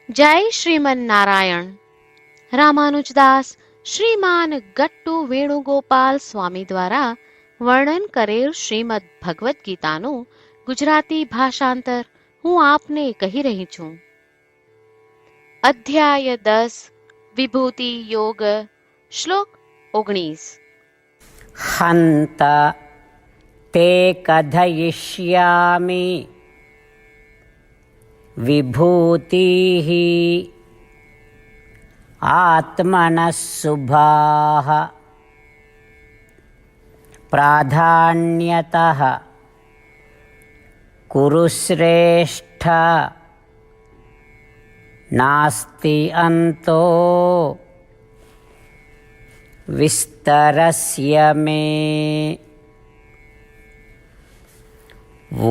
જય શ્રીમન નારાયણ. રામાનુજદાસ શ્રીમાન ગટ્ટુ વેણુગોપાલ સ્વામી દ્વારા વર્ણન કરેલ શ્રીમદ ભગવદ્ ગીતાનું ગુજરાતી ભાષાંતર હું આપને કહી રહી છું. અધ્યાય 10 વિભૂતિ યોગ, શ્લોક 19. હંત તે કથયિષ્યામિ વિભૂતિઃ આત્મનઃ શુભાઃ પ્રાધાન્યતઃ કુરુ શ્રેષ્ઠ નાસ્તિ અંતો વિસ્તરસ્ય મે.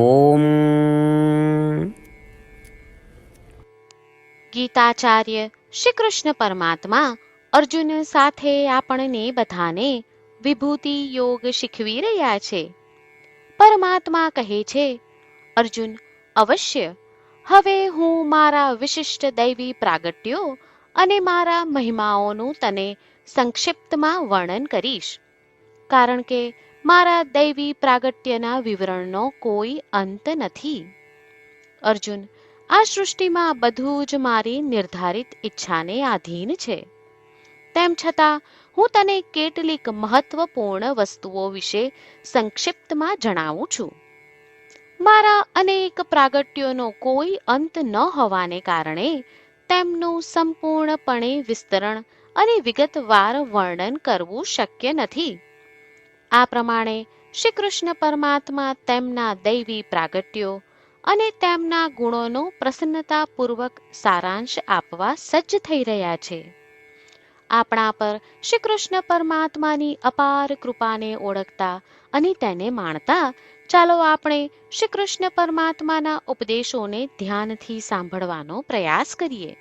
ઓમ. ગીતાચાર્ય શ્રી કૃષ્ણ પરમાત્મા અર્જુન સાથે આપણને બધાને વિભૂતિ યોગ શીખવી રહ્યા છે. પરમાત્મા કહે છે, અર્જુન, અવશ્ય હવે હું મારા વિશિષ્ટ દૈવી પ્રાગટ્યો અને મારા મહિમાઓનું તને સંક્ષિપ્તમાં વર્ણન કરીશ, કારણ કે મારા દૈવી પ્રાગટ્યના વિવરણનો કોઈ અંત નથી. અર્જુન, આ સૃષ્ટિમાં બધું જ મારી નિર્ધારિત ઈચ્છાને આધીન છે. તેમ છતાં હું તને કેટલીક મહત્વપૂર્ણ વસ્તુઓ વિશે સંક્ષિપ્તમાં જણાવું છું. મારા અનેક પ્રાગટ્યોનો કોઈ અંત ન હોવાને કારણે તેમનું સંપૂર્ણપણે વિસ્તરણ અને વિગતવાર વર્ણન કરવું શક્ય નથી. આ પ્રમાણે શ્રી કૃષ્ણ પરમાત્મા તેમના દૈવી પ્રાગટ્યો અને તેમના ગુણોનો પ્રસન્નતાપૂર્વક સારાંશ આપવા સજ્જ થઈ રહ્યા છે. આપણા પર શ્રી કૃષ્ણ પરમાત્માની અપાર કૃપાને ઓળખતા અને તેને માણતા ચાલો આપણે શ્રી કૃષ્ણ પરમાત્માના ઉપદેશોને ધ્યાનથી સાંભળવાનો પ્રયાસ કરીએ.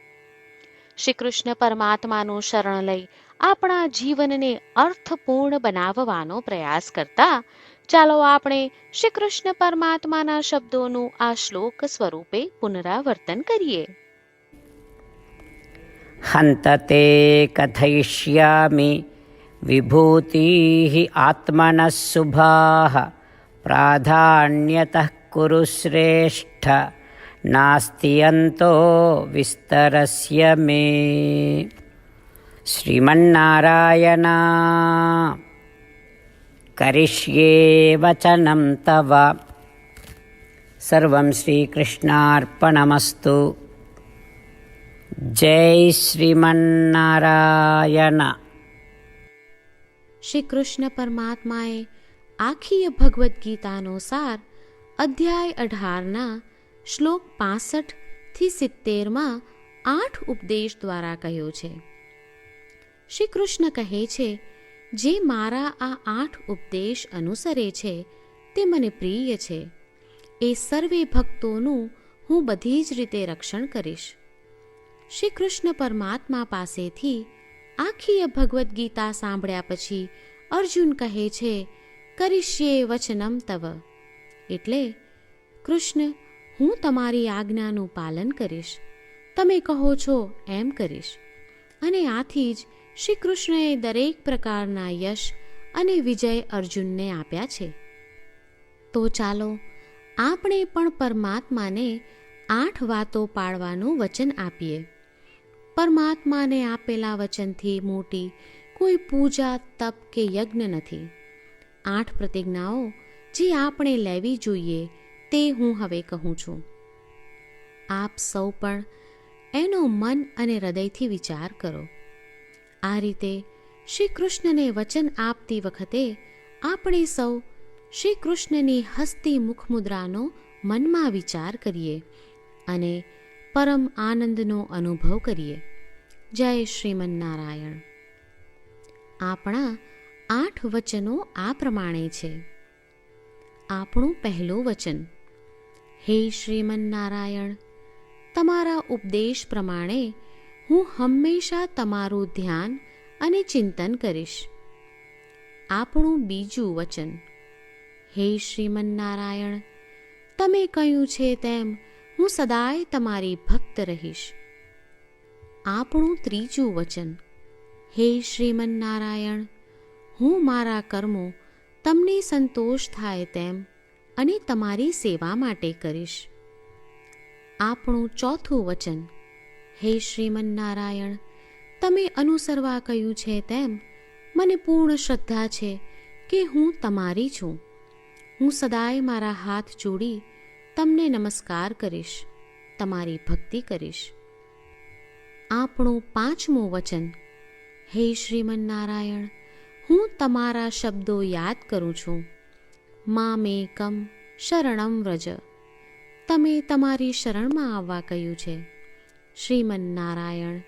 શ્રી કૃષ્ણ પરમાત્માનું શરણ લઈ આપણા જીવનને અર્થપૂર્ણ બનાવવાનો પ્રયાસ કરતા ચાલો આપણે શ્રી કૃષ્ણ પરમાત્માના શબ્દોનું આ શ્લોક સ્વરૂપે પુનરાવર્તન કરીએ. હંત તે કથયિષ્યામિ વિભૂતિઃ આત્મનઃ શુભાઃ પ્રાધાન્યતઃ કુરુ શ્રેષ્ઠ નાસ્તિ અંતો વિસ્તરસ્ય મે. શ્રીમન્નારાયણ કરિષ્યે વચનમ તવ. સર્વં શ્રીકૃષ્ણાર્પણમસ્તુ. જય શ્રીમન્નારાયણ. શ્રી કૃષ્ણ પરમાત્માએ આખી ભગવદ્ ગીતાનો સાર અધ્યાય 18ના શ્લોક 65 થી 70માં 8 ઉપદેશ દ્વારા કહ્યો છે. શ્રી કૃષ્ણ કહે છે, જે મારા આ 8 ઉપદેશ અનુસરે છે તે મને પ્રિય છે. એ સર્વે ભક્તોનું હું બધી જ રીતે રક્ષણ કરીશ. શ્રી કૃષ્ણ પરમાત્મા પાસેથી આખી ભગવદ્ ગીતા સાંભળ્યા પછી અર્જુન કહે છે, કરિષ્યે વચનમ તવ. એટલે, કૃષ્ણ, હું તમારી આજ્ઞાનું પાલન કરીશ. તમે કહો છો એમ કરીશ. અને આથી જ શ્રી કૃષ્ણએ દરેક પ્રકારના યશ અને વિજય અર્જુનને આપ્યા છે. તો ચાલો આપણે પણ પરમાત્માને 8 વાતો પાળવાનું વચન આપીએ. પરમાત્માને આપેલા વચનથી મોટી કોઈ પૂજા, તપ કે યજ્ઞ નથી. 8 પ્રતિજ્ઞાઓ જે આપણે લેવી જોઈએ તે હું હવે કહું છું. આપ સૌ પણ એનો મન અને હૃદયથી વિચાર કરો. આ રીતે શ્રી કૃષ્ણને વચન આપતી વખતે આપણે સૌ શ્રી કૃષ્ણની હસતી મુખમુદ્રાનો મનમાં વિચાર કરીએ અને પરમ આનંદનો અનુભવ કરીએ. જય શ્રીમન્નારાયણ. આપણા 8 વચનો આ પ્રમાણે છે. આપણું પહેલું વચન, હે શ્રીમન્નારાયણ, તમારા ઉપદેશ પ્રમાણે હું હંમેશા તમારું ધ્યાન અને ચિંતન કરીશ. આપણું બીજું વચન, હે શ્રીમન્નારાયણ, તમે કહ્યું છે તેમ હું સદાય તમારી ભક્ત રહીશ. આપણું ત્રીજું વચન. હે શ્રીમન્નારાયણ, હું મારા કર્મો તમને સંતોષ થાય તેમ અને તમારી સેવા માટે કરીશ. આપણું ચોથું વચન. હે શ્રીમન્નારાયણ, તમે અનુસરવા કહ્યું છે તેમ મને પૂર્ણ શ્રદ્ધા છે કે હું તમારી છું. હું સદાય મારા હાથ જોડી તમને નમસ્કાર કરીશ, તમારી ભક્તિ કરીશ. આપણું પાંચમું વચન. હે શ્રીમન્નારાયણ, હું તમારા શબ્દો યાદ કરું છું. મામેકમ શરણમ વ્રજ, તમે તમારી શરણમાં આવવા કહ્યું છે. શ્રીમન્નારાયણ,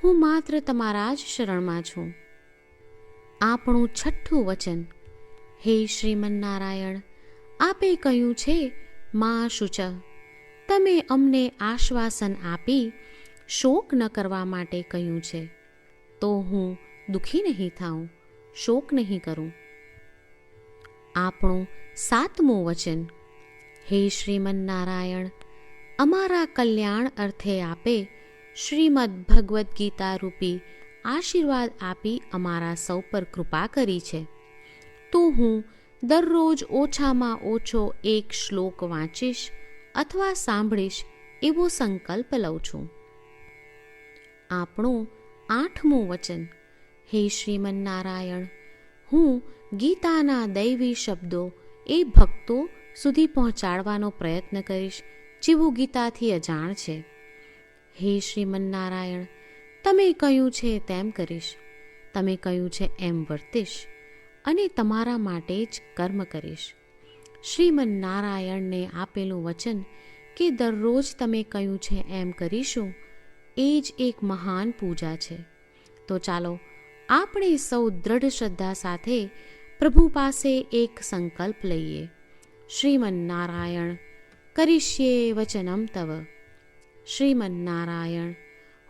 હું માત્ર તમારા જ શરણમાં છું. આપણું છઠ્ઠું વચન. હે શ્રીમન્નારાયણ, આપે કહ્યું છે મા શુચ, તમે અમને આશ્વાસન આપી શોક ન કરવા માટે કહ્યું છે, તો હું દુઃખી નહીં થાઉં, શોક નહીં કરું. આપણું સાતમું વચન. હે શ્રીમન્નારાયણ, અમારા કલ્યાણ અર્થે આપે શ્રીમદ્ ભગવદ્ ગીતા રૂપી આશીર્વાદ આપી અમારા સૌ પર કૃપા કરી છે, તો હું દરરોજ ઓછામાં ઓછો એક શ્લોક વાંચીશ અથવા સાંભળીશ એવો સંકલ્પ લઉં છું. આપણું આઠમું વચન. હે શ્રીમન્નારાયણ, હું ગીતાના દૈવી શબ્દો એ ભક્તો સુધી પહોંચાડવાનો પ્રયત્ન કરીશ જેઓ ગીતાથી અજાણ છે. હે શ્રીમન્નારાયણ, તમે કહ્યું છે તેમ કરીશ, તમે કહ્યું છે એમ વર્તીશ અને તમારા માટે જ કર્મ કરીશ. શ્રીમન્નારાયણને આપેલું વચન કે દરરોજ તમે કહ્યું છે એમ કરીશું, એ જ એક મહાન પૂજા છે. તો ચાલો આપણે સૌ દ્રઢ શ્રદ્ધા સાથે પ્રભુ પાસે એક સંકલ્પ લઈએ. શ્રીમન્નારાયણ, કરીશ્યે વચનમ તવ. શ્રીમન્નારાયણ,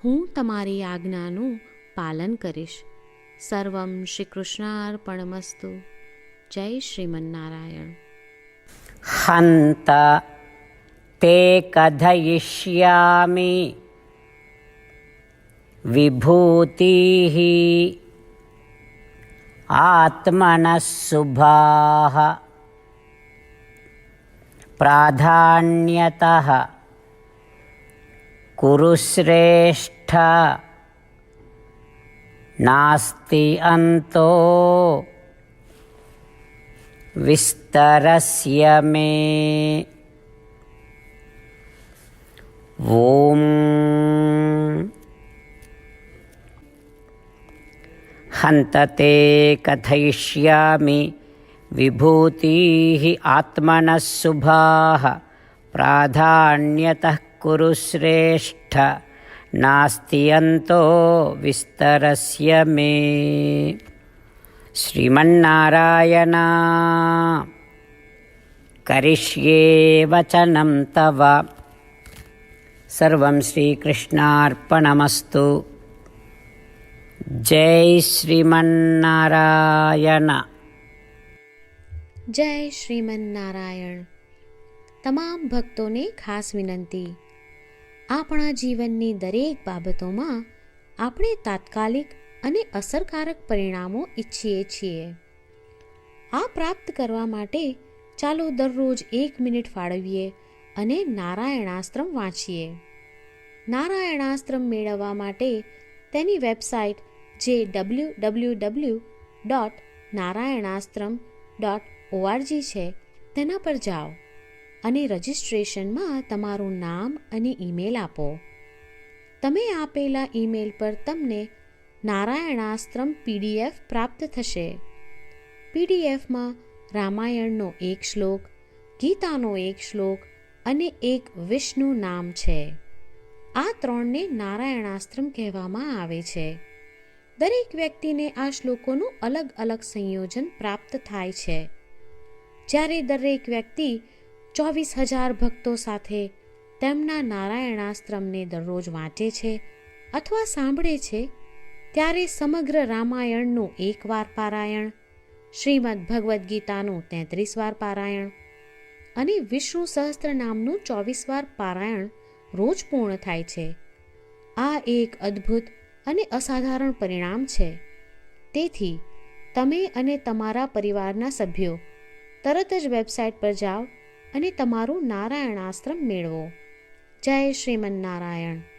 હું તમારી આજ્ઞાનું પાલન કરીશ. સર્વમ શ્રી કૃષ્ણાર્પણમસ્તુ. જય શ્રીમન્નારાયણ. હંત તે કથયિષ્યામિ વિભૂતિઃ આત્મનઃ શુભાઃ પ્રાધાન્યતઃ કુરુ શ્રેષ્ઠ નાસ્તિ અંતો વિસ્તરસ્ય મે. ઓમ હંત તે કથયિષ્યામિ વિભૂતિઃ આત્મનઃ શુભાઃ પ્રાધાન્યતઃ કુરુ શ્રેષ્ઠ નાસ્તિ અંતો વિસ્તરસ્ય મે. શ્રીમન્નારાયણ, કરિષ્યે વચનમ તવ. સર્વં શ્રીકૃષ્ણાર્પણમસ્તુ. જય શ્રીમન્નારાયણ. જય શ્રીમન્નારાયણ. તમામ ભક્તોને ખાસ વિનંતી, આપણા જીવનની દરેક બાબતોમાં આપણે તાત્કાલિક અને અસરકારક પરિણામો ઈચ્છીએ છીએ. આ પ્રાપ્ત કરવા માટે ચાલો દરરોજ 1 મિનિટ ફાળવીએ અને નારાયણાસ્ત્રમ વાંચીએ. નારાયણાસ્ત્રમ મેળવવા માટે તેની વેબસાઇટ જે www.narayanaastram.org છે તેના પર જાઓ અને રજિસ્ટ્રેશનમાં તમારું નામ અને ઈમેલ આપો. તમે આપેલા ઈમેલ પર તમને નારાયણાસ્ત્રમ PDF પ્રાપ્ત થશે. PDFમાં રામાયણનો 1 શ્લોક, ગીતાનો 1 શ્લોક અને એક વિષ્ણુ નામ છે. આ 3ને નારાયણાસ્ત્રમ કહેવામાં આવે છે. દરેક વ્યક્તિને આ શ્લોકોનું અલગ અલગ સંયોજન પ્રાપ્ત થાય છે. જ્યારે દરેક વ્યક્તિ 24,000 ભક્તો સાથે તેમના નારાયણાસ્ત્રમને દરરોજ વાંચે છે અથવા સાંભળે છે, ત્યારે સમગ્ર રામાયણનું 1 વાર પારાયણ, શ્રીમદ્ ભગવદ્ ગીતાનું 33 વાર પારાયણ અને વિષ્ણુ સહસ્ત્ર નામનું 24 વાર પારાયણ રોજ પૂર્ણ થાય છે. આ એક અદ્ભુત અને અસાધારણ પરિણામ છે. તેથી તમે અને તમારા પરિવારના સભ્યો તરત જ વેબસાઇટ પર જાઓ અને તમારું નારાયણાસ્ત્ર મેળવો. જય શ્રીમન્નારાયણ.